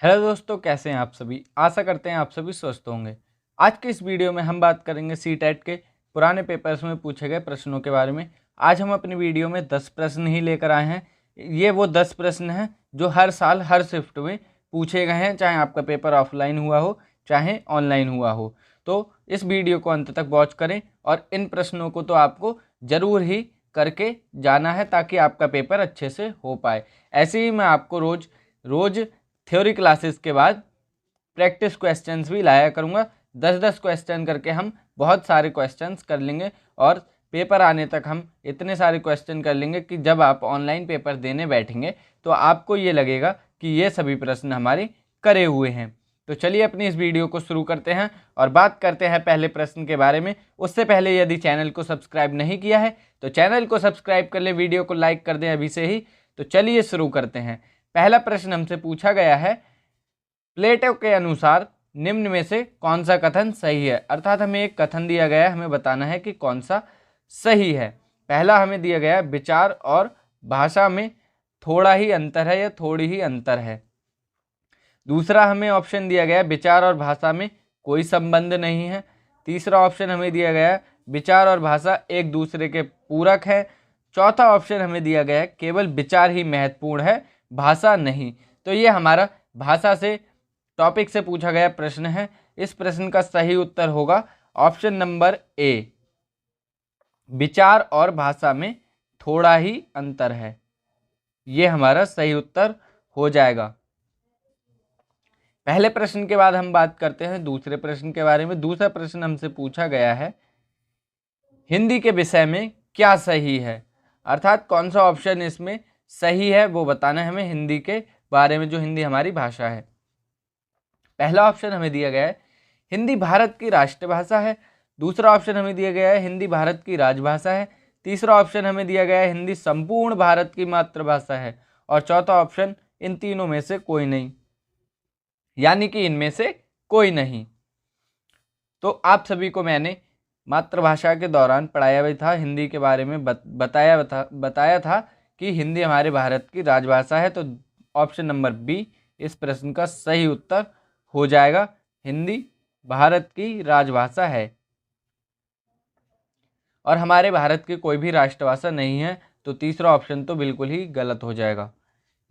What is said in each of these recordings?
Hello दोस्तों, कैसे हैं आप सभी। आशा करते हैं आप सभी स्वस्थ होंगे। आज के इस वीडियो में हम बात करेंगे सीटेट के पुराने पेपर्स में पूछे गए प्रश्नों के बारे में। आज हम अपनी वीडियो में 10 प्रश्न ही लेकर आए हैं। ये वो 10 प्रश्न हैं जो हर साल हर शिफ्ट में पूछे गए हैं, चाहे आपका पेपर ऑफलाइन हुआ हो चाहे ऑनलाइन हुआ हो। तो इस वीडियो को अंत तक वॉच करें और इन प्रश्नों को तो आपको ज़रूर ही करके जाना है ताकि आपका पेपर अच्छे से हो पाए। ऐसे ही मैं आपको रोज़ रोज़ थ्योरी क्लासेस के बाद प्रैक्टिस क्वेश्चंस भी लाया करूँगा। 10-10 क्वेश्चन करके हम बहुत सारे क्वेश्चंस कर लेंगे और पेपर आने तक हम इतने सारे क्वेश्चन कर लेंगे कि जब आप ऑनलाइन पेपर देने बैठेंगे तो आपको ये लगेगा कि ये सभी प्रश्न हमारे करे हुए हैं। तो चलिए अपनी इस वीडियो को शुरू करते हैं और बात करते हैं पहले प्रश्न के बारे में। उससे पहले यदि चैनल को सब्सक्राइब नहीं किया है तो चैनल को सब्सक्राइब कर लें, वीडियो को लाइक कर दें अभी से ही। तो चलिए शुरू करते हैं। पहला प्रश्न हमसे पूछा गया है, प्लेटो के अनुसार निम्न में से कौन सा कथन सही है। अर्थात हमें एक कथन दिया गया है, हमें बताना है कि कौन सा सही है। पहला हमें दिया गया है, विचार और भाषा में थोड़ा ही अंतर है या थोड़ी ही अंतर है। दूसरा हमें ऑप्शन दिया गया है, विचार और भाषा में कोई संबंध नहीं है। तीसरा ऑप्शन हमें दिया गया है, विचार और भाषा एक दूसरे के पूरक है। चौथा ऑप्शन हमें दिया गया है, केवल विचार ही महत्वपूर्ण है, भाषा नहीं। तो ये हमारा भाषा से टॉपिक से पूछा गया प्रश्न है। इस प्रश्न का सही उत्तर होगा ऑप्शन नंबर ए, विचार और भाषा में थोड़ा ही अंतर है। ये हमारा सही उत्तर हो जाएगा। पहले प्रश्न के बाद हम बात करते हैं दूसरे प्रश्न के बारे में। दूसरा प्रश्न हमसे पूछा गया है, हिंदी के विषय में क्या सही है। अर्थात कौन सा ऑप्शन इसमें सही है वो बताना है हमें हिंदी के बारे में, जो हिंदी हमारी भाषा है। पहला ऑप्शन हमें दिया गया है, हिंदी भारत की राष्ट्रभाषा है। दूसरा ऑप्शन हमें दिया गया है, हिंदी भारत की राजभाषा है। तीसरा ऑप्शन हमें दिया गया है, हिंदी संपूर्ण भारत की मातृभाषा है। और चौथा ऑप्शन, इन तीनों में से कोई नहीं, यानी कि इनमें से कोई नहीं। तो आप सभी को मैंने मातृभाषा के दौरान पढ़ाया भी था, हिंदी के बारे में बताया था कि हिंदी हमारे भारत की राजभाषा है। तो ऑप्शन नंबर बी इस प्रश्न का सही उत्तर हो जाएगा, हिंदी भारत की राजभाषा है और हमारे भारत की कोई भी राष्ट्रभाषा नहीं है। तो तीसरा ऑप्शन तो बिल्कुल ही गलत हो जाएगा।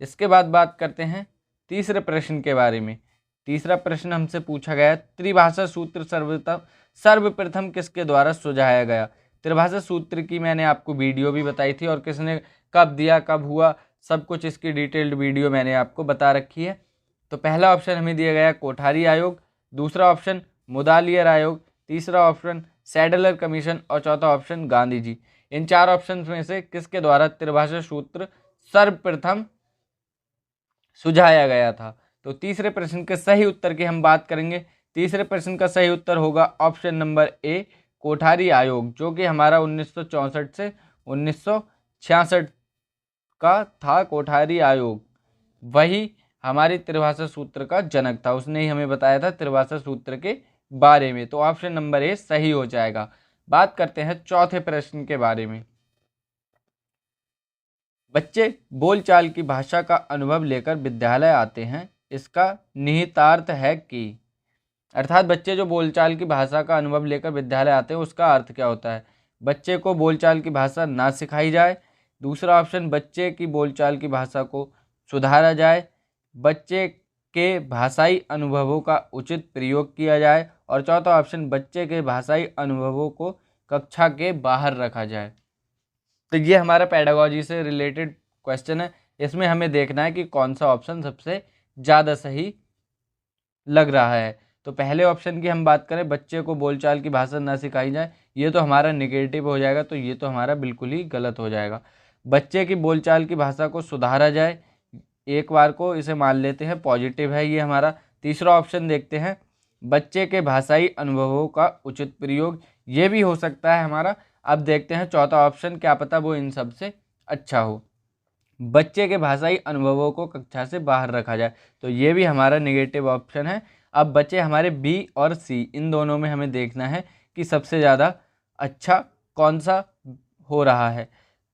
इसके बाद बात करते हैं तीसरे प्रश्न के बारे में। तीसरा प्रश्न हमसे पूछा गया, त्रिभाषा सूत्र सर्वप्रथम किसके द्वारा सुझाया गया। त्रिभाषा सूत्र की मैंने आपको वीडियो भी बताई थी और किसने कब दिया, कब हुआ, सब कुछ इसकी डिटेल्ड वीडियो मैंने आपको बता रखी है। तो पहला ऑप्शन हमें दिया गया कोठारी आयोग, दूसरा ऑप्शन मुदालियर आयोग, तीसरा ऑप्शन सैडलर कमीशन और चौथा ऑप्शन गांधी जी। इन चार ऑप्शन में से किसके द्वारा त्रिभाषा सूत्र सर्वप्रथम सुझाया गया था। तो तीसरे प्रश्न के सही उत्तर की हम बात करेंगे। तीसरे प्रश्न का सही उत्तर होगा ऑप्शन नंबर ए, कोठारी आयोग, जो कि हमारा 1964 से 1966 का था। कोठारी आयोग वही हमारी त्रिभाषा सूत्र का जनक था, उसने ही हमें बताया था त्रिभाषा सूत्र के बारे में। तो ऑप्शन नंबर ए सही हो जाएगा। बात करते हैं चौथे प्रश्न के बारे में। बच्चे बोलचाल की भाषा का अनुभव लेकर विद्यालय आते हैं, इसका निहितार्थ है कि। अर्थात बच्चे जो बोलचाल की भाषा का अनुभव लेकर विद्यालय आते हैं उसका अर्थ क्या होता है। बच्चे को बोलचाल की भाषा ना सिखाई जाए। दूसरा ऑप्शन, बच्चे की बोलचाल की भाषा को सुधारा जाए। बच्चे के भाषाई अनुभवों का उचित प्रयोग किया जाए। और चौथा ऑप्शन, बच्चे के भाषाई अनुभवों को कक्षा के बाहर रखा जाए। तो ये हमारा पेडागोजी से रिलेटेड क्वेश्चन है। इसमें हमें देखना है कि कौन सा ऑप्शन सबसे ज़्यादा सही लग रहा है। तो पहले ऑप्शन की हम बात करें, बच्चे को बोलचाल की भाषा ना सिखाई जाए, ये तो हमारा नेगेटिव हो जाएगा, तो ये तो हमारा बिल्कुल ही गलत हो जाएगा। बच्चे की बोलचाल की भाषा को सुधारा जाए, एक बार को इसे मान लेते हैं पॉजिटिव है ये हमारा। तीसरा ऑप्शन देखते हैं, बच्चे के भाषाई अनुभवों का उचित प्रयोग, ये भी हो सकता है हमारा। अब देखते हैं चौथा ऑप्शन, क्या पता वो इन सब से अच्छा हो, बच्चे के भाषाई अनुभवों को कक्षा से बाहर रखा जाए, तो ये भी हमारा नेगेटिव ऑप्शन है। अब बचे हमारे बी और सी, इन दोनों में हमें देखना है कि सबसे ज़्यादा अच्छा कौन सा हो रहा है।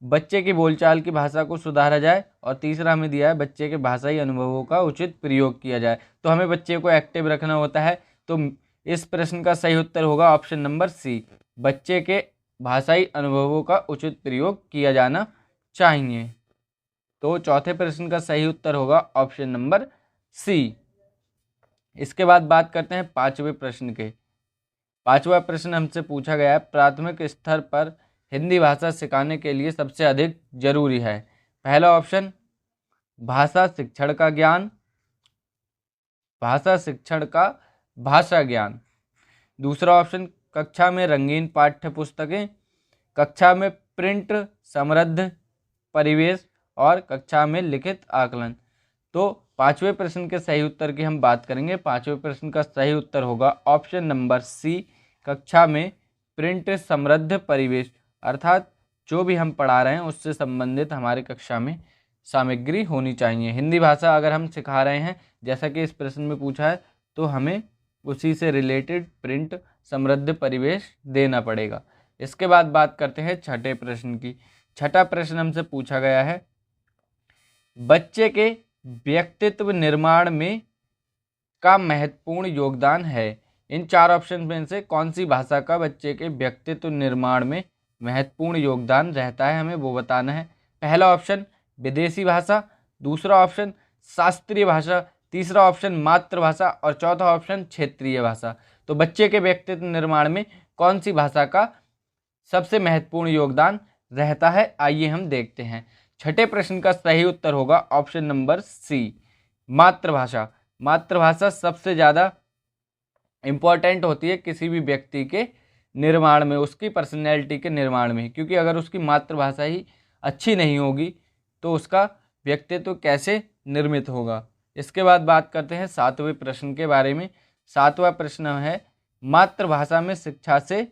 बच्चे की बोलचाल की भाषा को सुधारा जाए, और तीसरा हमें दिया है बच्चे के भाषाई अनुभवों का उचित प्रयोग किया जाए। तो हमें बच्चे को एक्टिव रखना होता है। तो इस प्रश्न का सही उत्तर होगा ऑप्शन नंबर सी, बच्चे के भाषाई अनुभवों का उचित प्रयोग किया जाना चाहिए। तो चौथे प्रश्न का सही उत्तर होगा ऑप्शन नंबर सी। इसके बाद बात करते हैं पांचवें प्रश्न के। पांचवा प्रश्न हमसे पूछा गया है, प्राथमिक स्तर पर हिंदी भाषा सिखाने के लिए सबसे अधिक जरूरी है। पहला ऑप्शन भाषा शिक्षण का ज्ञान, भाषा शिक्षण का भाषा ज्ञान। दूसरा ऑप्शन कक्षा में रंगीन पाठ्य पुस्तकें, कक्षा में प्रिंट समृद्ध परिवेश, और कक्षा में लिखित आकलन। तो पांचवें प्रश्न के सही उत्तर की हम बात करेंगे। पांचवें प्रश्न का सही उत्तर होगा ऑप्शन नंबर सी, कक्षा में प्रिंट समृद्ध परिवेश, अर्थात जो भी हम पढ़ा रहे हैं उससे संबंधित हमारी कक्षा में सामग्री होनी चाहिए। हिंदी भाषा अगर हम सिखा रहे हैं जैसा कि इस प्रश्न में पूछा है, तो हमें उसी से रिलेटेड प्रिंट समृद्ध परिवेश देना पड़ेगा। इसके बाद बात करते हैं छठे प्रश्न की। छठा प्रश्न हमसे पूछा गया है, बच्चे के व्यक्तित्व निर्माण में का महत्वपूर्ण योगदान है। इन चार ऑप्शन में से कौन सी भाषा का बच्चे के व्यक्तित्व निर्माण में महत्वपूर्ण योगदान रहता है, हमें वो बताना है। पहला ऑप्शन विदेशी भाषा, दूसरा ऑप्शन शास्त्रीय भाषा, तीसरा ऑप्शन मातृभाषा, और चौथा ऑप्शन क्षेत्रीय भाषा। तो बच्चे के व्यक्तित्व निर्माण में कौन सी भाषा का सबसे महत्वपूर्ण योगदान रहता है, आइए हम देखते हैं। छठे प्रश्न का सही उत्तर होगा ऑप्शन नंबर सी, मातृभाषा। मातृभाषा सबसे ज़्यादा इम्पॉर्टेंट होती है किसी भी व्यक्ति के निर्माण में, उसकी पर्सनैलिटी के निर्माण में, क्योंकि अगर उसकी मातृभाषा ही अच्छी नहीं होगी तो उसका व्यक्तित्व कैसे निर्मित होगा। इसके बाद बात करते हैं सातवें प्रश्न के बारे में। सातवां प्रश्न है, मातृभाषा में शिक्षा से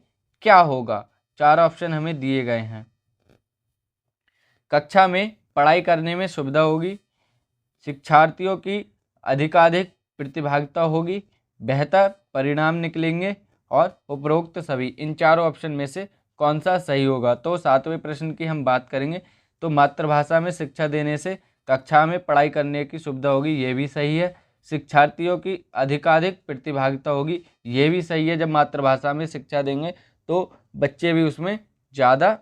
क्या होगा। चार ऑप्शन हमें दिए गए हैं। कक्षा में पढ़ाई करने में सुविधा होगी, शिक्षार्थियों की अधिकाधिक प्रतिभागिता होगी, बेहतर परिणाम निकलेंगे, और उपरोक्त सभी। इन चारों ऑप्शन में से कौन सा सही होगा। तो सातवें प्रश्न की हम बात करेंगे तो मातृभाषा में शिक्षा देने से कक्षा में पढ़ाई करने की सुविधा होगी, ये भी सही है। शिक्षार्थियों की अधिकाधिक प्रतिभागिता होगी, ये भी सही है। जब मातृभाषा में शिक्षा देंगे तो बच्चे भी उसमें ज़्यादा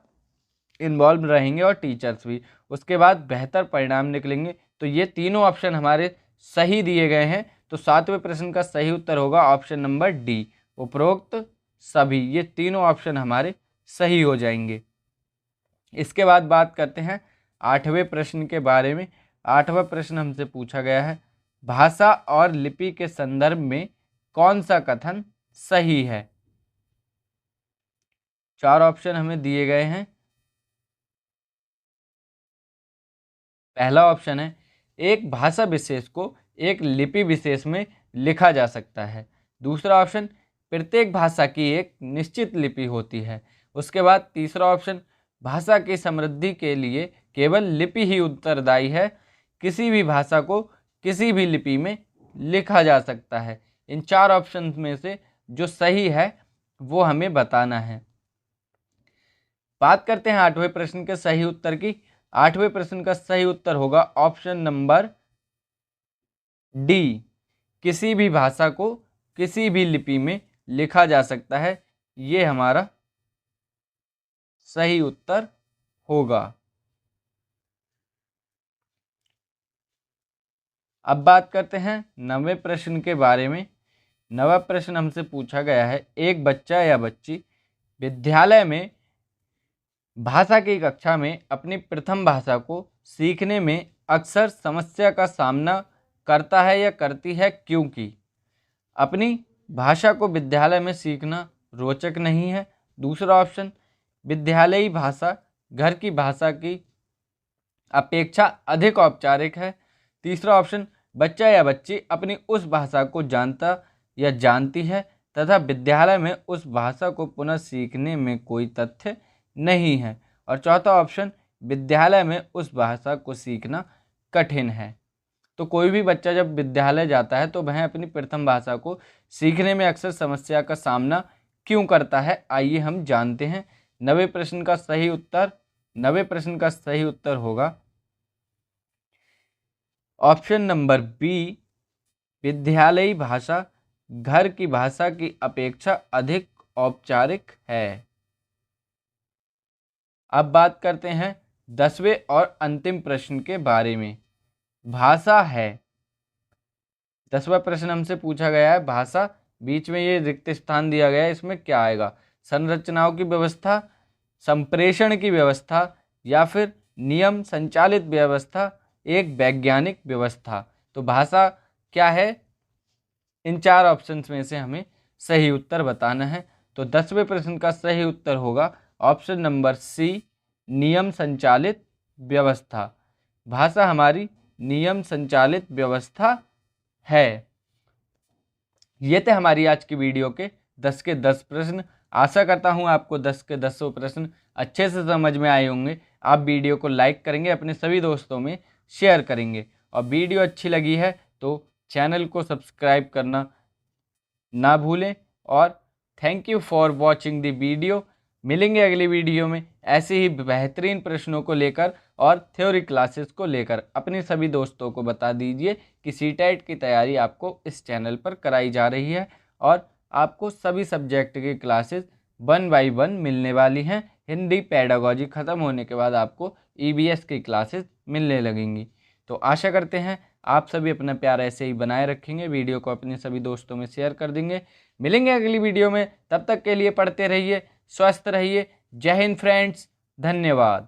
इन्वॉल्व रहेंगे और टीचर्स भी। उसके बाद बेहतर परिणाम निकलेंगे। तो ये तीनों ऑप्शन हमारे सही दिए गए हैं। तो सातवें प्रश्न का सही उत्तर होगा ऑप्शन नंबर डी, उपरोक्त सभी। ये तीनों ऑप्शन हमारे सही हो जाएंगे। इसके बाद बात करते हैं आठवें प्रश्न के बारे में। आठवां प्रश्न हमसे पूछा गया है, भाषा और लिपि के संदर्भ में कौन सा कथन सही है। चार ऑप्शन हमें दिए गए हैं। पहला ऑप्शन है, एक भाषा विशेष को एक लिपि विशेष में लिखा जा सकता है। दूसरा ऑप्शन, प्रत्येक भाषा की एक निश्चित लिपि होती है। उसके बाद तीसरा ऑप्शन, भाषा की समृद्धि के लिए केवल लिपि ही उत्तरदायी है, किसी भी भाषा को किसी भी लिपि में लिखा जा सकता है। इन चार ऑप्शन में से जो सही है वो हमें बताना है। बात करते हैं आठवें प्रश्न के सही उत्तर की। आठवें प्रश्न का सही उत्तर होगा ऑप्शन नंबर डी, किसी भी भाषा को किसी भी लिपि में लिखा जा सकता है। ये हमारा सही उत्तर होगा। अब बात करते हैं नवें प्रश्न के बारे में। नवा प्रश्न हमसे पूछा गया है, एक बच्चा या बच्ची विद्यालय में भाषा की कक्षा में अपनी प्रथम भाषा को सीखने में अक्सर समस्या का सामना करता है या करती है, क्योंकि अपनी भाषा को विद्यालय में सीखना रोचक नहीं है। दूसरा ऑप्शन, विद्यालयी भाषा घर की भाषा की अपेक्षा अधिक औपचारिक है। तीसरा ऑप्शन, बच्चा या बच्ची अपनी उस भाषा को जानता या जानती है तथा विद्यालय में उस भाषा को पुनः सीखने में कोई तथ्य नहीं है। और चौथा ऑप्शन, विद्यालय में उस भाषा को सीखना कठिन है। तो कोई भी बच्चा जब विद्यालय जाता है तो वह अपनी प्रथम भाषा को सीखने में अक्सर समस्या का सामना क्यों करता है, आइए हम जानते हैं। नवे प्रश्न का सही उत्तर 90 प्रश्न का सही उत्तर होगा ऑप्शन नंबर बी, विद्यालयी भाषा घर की भाषा की अपेक्षा अधिक औपचारिक है। अब बात करते हैं 10वें और अंतिम प्रश्न के बारे में। भाषा है, 10वां प्रश्न हमसे पूछा गया है भाषा, बीच में ये रिक्त स्थान दिया गया है, इसमें क्या आएगा? संरचनाओं की व्यवस्था, संप्रेषण की व्यवस्था, या फिर नियम संचालित व्यवस्था, एक वैज्ञानिक व्यवस्था। तो भाषा क्या है? इन 4 ऑप्शंस में से हमें सही उत्तर बताना है। तो 10वें प्रश्न का सही उत्तर होगा ऑप्शन नंबर सी, नियम संचालित व्यवस्था। भाषा हमारी नियम संचालित व्यवस्था है। ये थे हमारी आज की वीडियो के 10 के 10 प्रश्न। आशा करता हूँ आपको 10 के 10 प्रश्न अच्छे से समझ में आए होंगे। आप वीडियो को लाइक करेंगे, अपने सभी दोस्तों में शेयर करेंगे, और वीडियो अच्छी लगी है तो चैनल को सब्सक्राइब करना ना भूलें। और thank you for watching the video. मिलेंगे अगली वीडियो में ऐसे ही बेहतरीन प्रश्नों को लेकर और थ्योरी क्लासेस को लेकर। अपने सभी दोस्तों को बता दीजिए कि सीटेट की तैयारी आपको इस चैनल पर कराई जा रही है, और आपको सभी सब्जेक्ट की क्लासेस 1 बाय 1 मिलने वाली हैं। हिंदी पेडागॉजी ख़त्म होने के बाद आपको ईवीएस की क्लासेस मिलने लगेंगी। तो आशा करते हैं आप सभी अपना प्यार ऐसे ही बनाए रखेंगे, वीडियो को अपने सभी दोस्तों में शेयर कर देंगे। मिलेंगे अगली वीडियो में, तब तक के लिए पढ़ते रहिए, स्वस्थ रहिए। जय हिंद फ्रेंड्स, धन्यवाद।